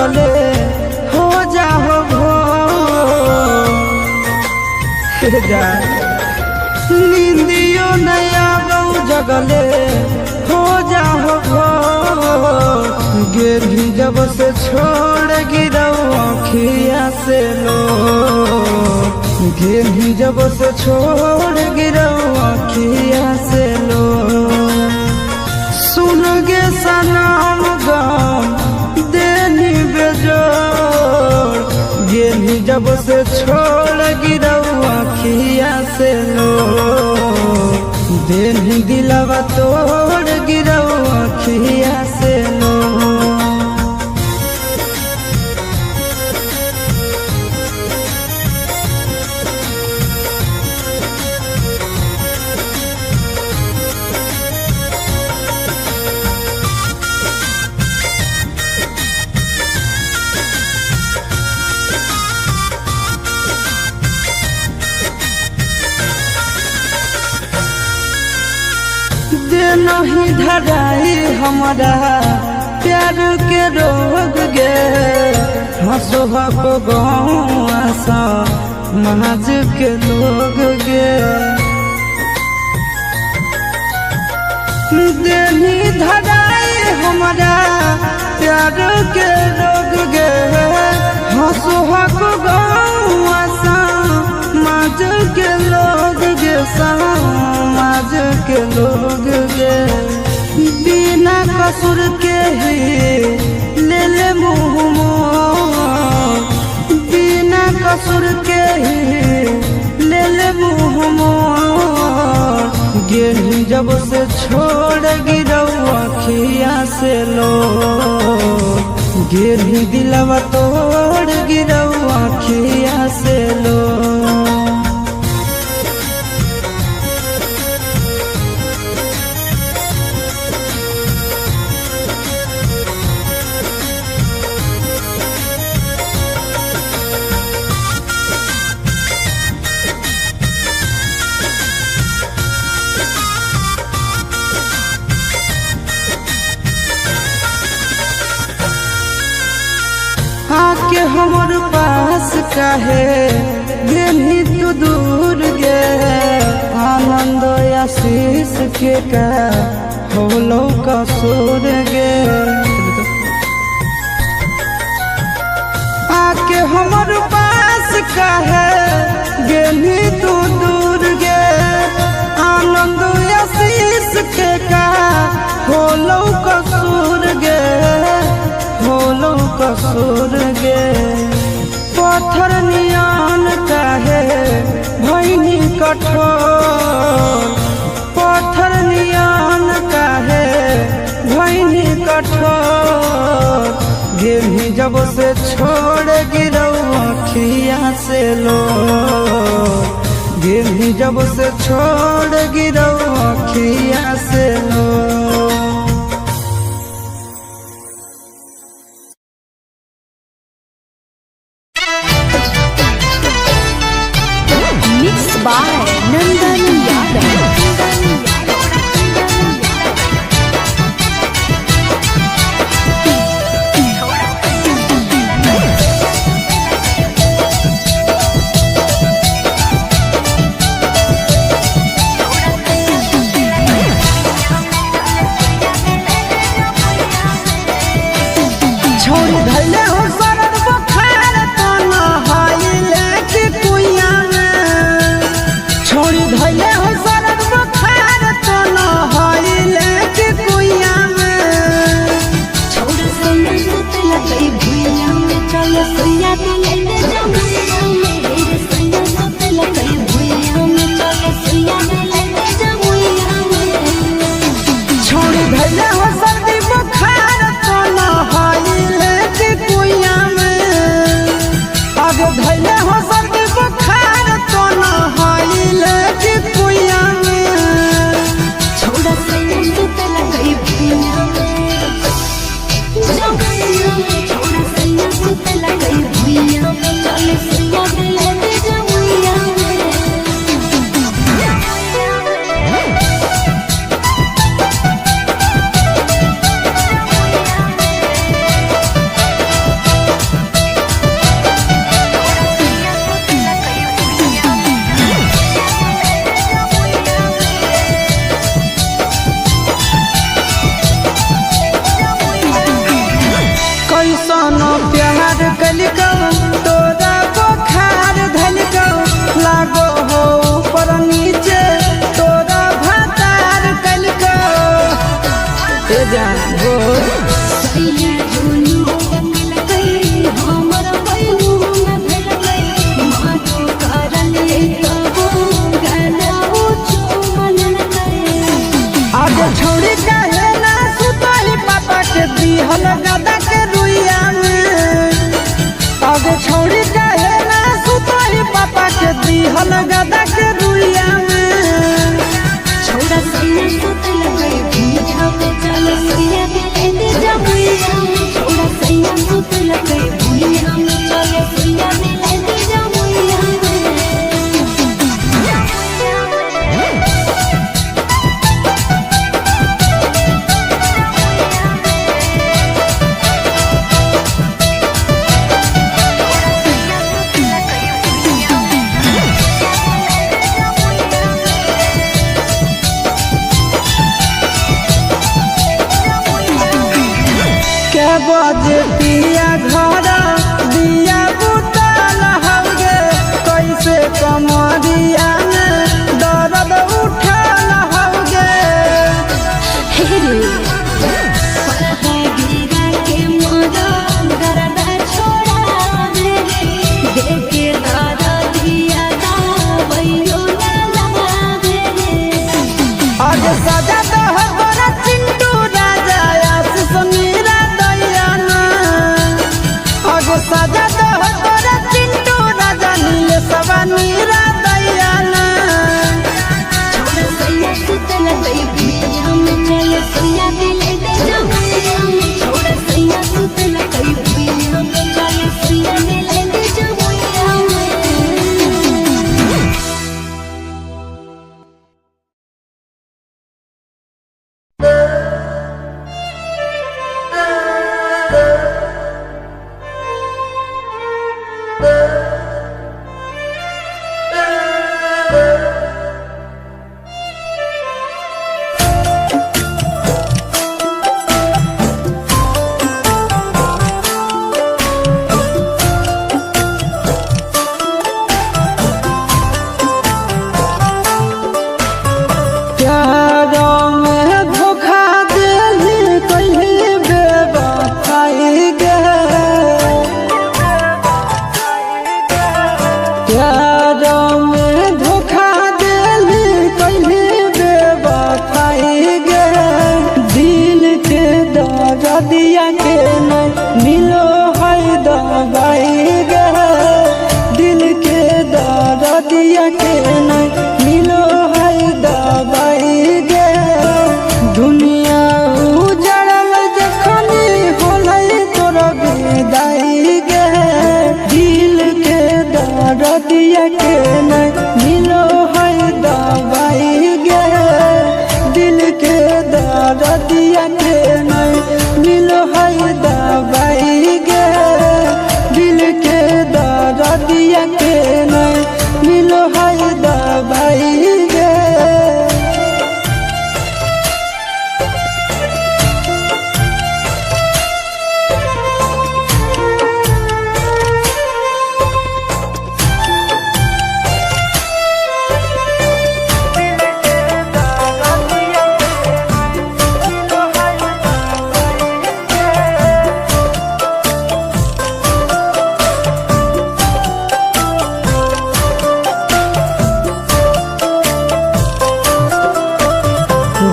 जगले हो जाओ नींदियो नया गौ जगले हो जाओ गिरी जब से छोड़ गिरौ अखिया से लो गिरी जब से छोड़ गिरौ अखिया से लो सुन गे सनम गम देनी बेजोड़ गिरी जब से छोड़ गिरौ अखिया से लो देनी दिलवा तोड़ गिरौ अखिया से लो नहीं धराई हमारा प्यार के रोग गे हंसो को गौसा महज के लोग गे देनी धराई हमारा प्यार के रोग गे हंसो को गौसा महज के लोग गे समाज के लोग गे बिना कसूर के ही ले ले मुँह बिना कसूर के ही ले ले मुँह गिरी जब से छोड़ गिरौ अखिया से लो गिरी दिलवा तोड़ गिरौ अखिया से लो आके हमर पास काहे गेली तू दूर गे आनंद आशीष के का होलो कसूर गे आके हमर पास काहे गेली तू दूर गे आनंद आशीष के का होलो कसूर गे होलो कसूर गे पत्थर नियान काहे भैनी कठोर पत्थर नियान काहे भैनी कठोर गिरी जब से छोड़ गिरौ अखिया से लो गिरी जब से छोड़ गिरौ अखिया से लो by Nandan Yadav. छोड़ धले हो सरद बुखार तना हाई लेके कुइया में छोड़ धले आज छोड़ी काहे ना सुतई पापा के दिहल गदा के रुइया में। आज छोड़ी काहे ना सुतई पापा के दिहल गदा के रुइया में। छोड़ा सैया सुतल गई भूजा पे चल सैया दिल दे जामुइया छोड़ा सैया सुतल गई भूजा में चल सैया दिल दे जामुइया के बजे पिया घर दिया बुतल हौगे कैसे कमरिया में दर्द उठल हौगे। हेरे परदा गिरा के मोरा गरदा छोड़ा दे देखे दादा दिया दा वैयो ना लगा दे आज सजा तो हमारा चिंटू राजा आशीष मीरा दैयाना। आज सजा तो हमारा चिंटू राजा नीले सवा मीरा दैयाना। छोड़ा सैया सुतल गई भूजा में चल सैया दिल दे जामुइया छोड़ा सैया सुतल गई भूजा में चल सैया दिल दे जामुइया प्यारों में धोखा दिली कहीं बेवफाई गे। प्यारों में धोखा दिली कहीं बेवफाई गे। दिल के दर्दिया के नहीं मिलो है दवाई गे। दिल के दर्दिया के नहीं मिलो है दवाई गे। दुनिया उजड़ल जखनी होलै तोर विदाई गे। दिल के दर्दिया के नहीं मिलो है दवाई गे। दिल के दर्दिया के नहीं मिलो है दवाई गे। दिल के दर्दिया के नहीं मिलो है दवाई गे।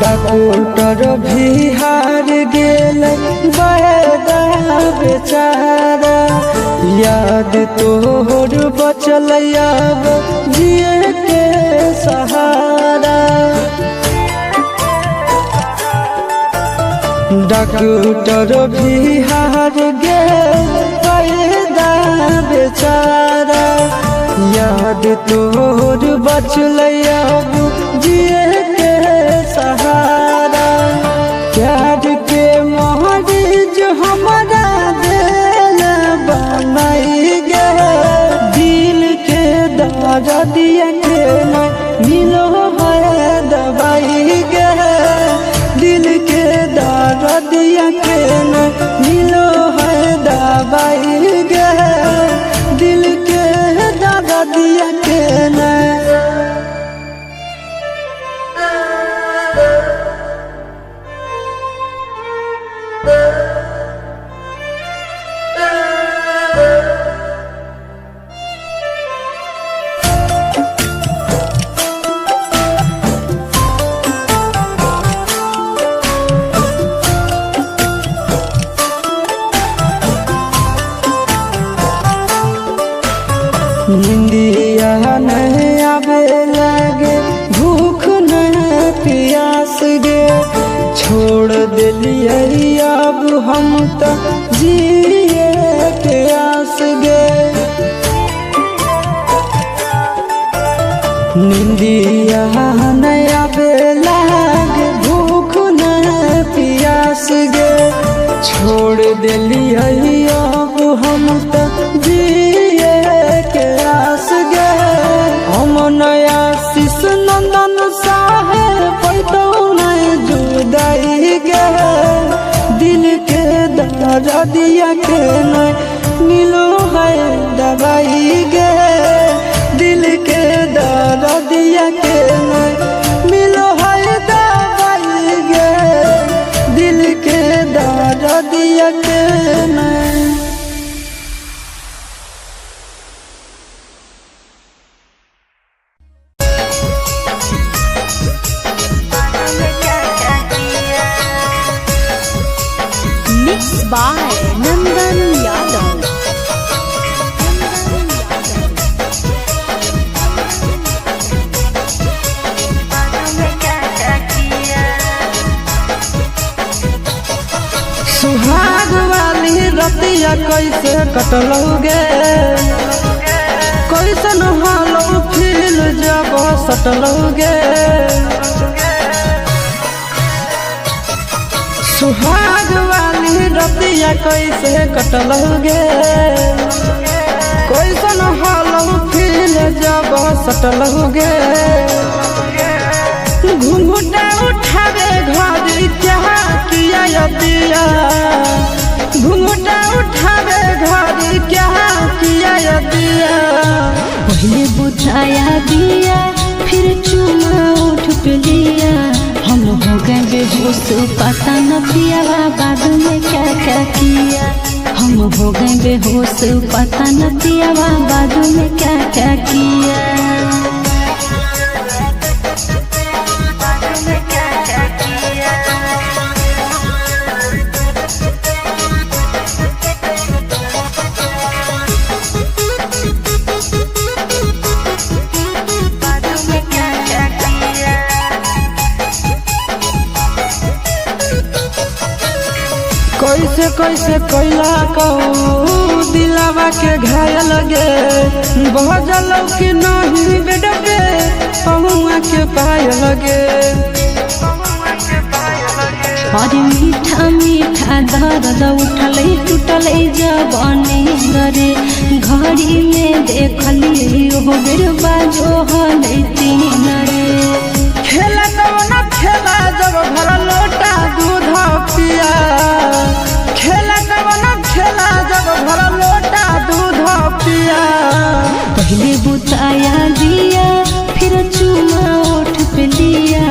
डॉक्टर भी हार गेल बड़ा बेचारा। याद तोहर बचल अब जिए के सहारा। डॉक्टर भी हार गेल बड़ा बेचारा। याद तोहर बचल अब जिए के सहारा। प्यार के मोहरिज हमारा दिल बनाई गे। दिल के दर्दिया के नहीं मिलो है दवाई गे। दिल के दर्दिया के नहीं मिलो है दवाई गे। दिल के दर्दिया के नहीं दिलिए अब हम तो जिए के आस गे निंदिया नया बेला भूख न पियास गे छोड़ दिलिए अब हम तो जिए के आस गे हम नया शिश नंदन साहे पैतो नहीं जुदाई गे दिल के दर्दिया के नहीं मिलो है दवाई गे दिल के दर्दिया के नहीं मिलो है दवाई गे दिल के दर्दिया के नहीं। Mixed by Nandan Yadav. सुहाग वाली रतिया कैसे कटलोगे कैसन हालो फील जब सटलोगे सुहाग वाली रतिया कैसे कटलोगे कैसन हालो फील जब सटलोगे घूंघटा उठावे घर क्या किया दिया घूंघटा उठावे घर क्या किया दिया पहले बुझाया दिया फिर चुमा उठ पे लिया हम हो गए बेहोश पता न पिया बाद में क्या क्या किया हम हो गए बेहोश पता न पिया बाद में क्या क्या किया। कैसे कैसे कैला कहू दिलावा के घायल गे बहजल कि नहीं बेड पे पहुआ के पायल गे और मीठा मीठा दर्द उठल टूटल जवानी रे घड़ी में देखली हो बेर बाजो हले तीन रे खेला कवना खेला जब भर लोटा दूध पिया खेला कवना खेला जब भर लोटा दूध पिया पहले बुताया दिया फिर चुमा उठ पे लिया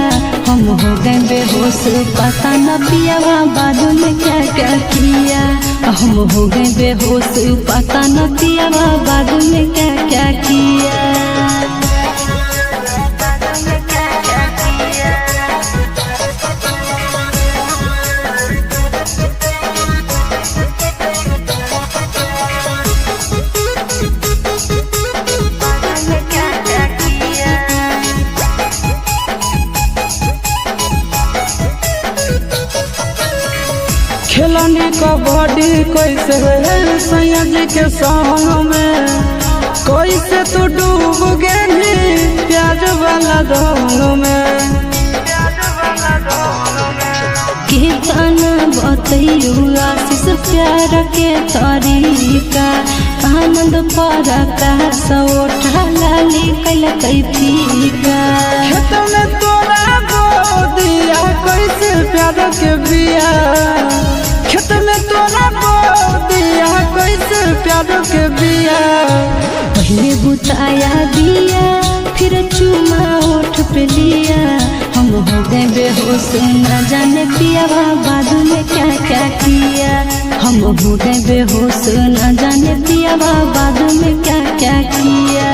हम हो गए बेहोश पता न पिया बाद में क्या क्या किया हम हो गए बेहोश पता न पिया बाद में क्या क्या किया। खेलनी कबड्डी कैसे सैया जी के संग में कैसे तू डूब गई प्याज वाला रंग में कितना बतैयू आशीष प्यार के तरीका आनंद पर का सोठा लाली कैल फीका खेत में तोरा बो दिया कैसे प्यार के बिया खेत में तोरा बो दिया कैसे प्यार के बिया पहले बुताया दिया फिर चुमा उठ पे लिया हम हो गए बेहोश न जाने पिया बाद में क्या क्या किया हम हो गए बेहोश न जाने पिया बाद में क्या क्या किया।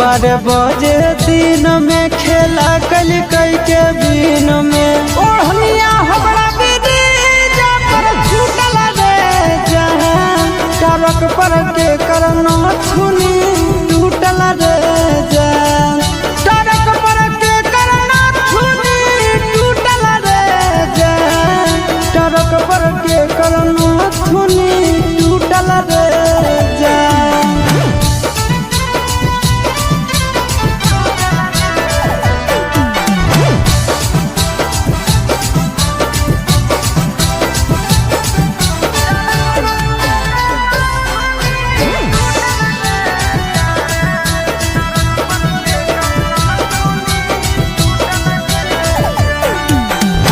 12 बजे दिन में खेला कल कई के बीन में ओढ़निया हमरा दीदी जा पर छूटल रे जहां टरक पर के करना छुनी टूटल रे जहां टरक पर के करना छुनी टूटल रे जहां टरक पर के करना छुनी टूटल रे जहां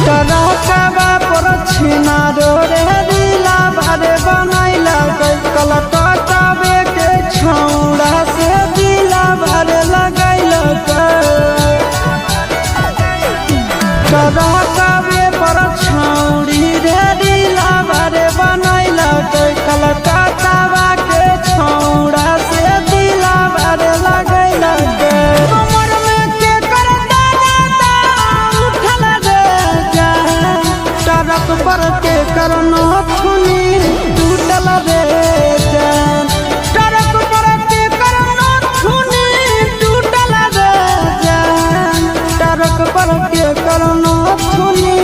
टरकवा पर छिना रे रीला भरे बनैला कलकत्तावे के छौड़ा से दिला भरे लगैला टरकवे पर छौड़ी रे रीला भरे बनैला कलकत्तावा के छौड़ा से दिला भरे लगैला कमर में के कर दादा उठल रे टरक पर के करना छुनी टूटल रे जान टरक पर के करना छुनी टूटल रे जान टरक पर के करना छुनी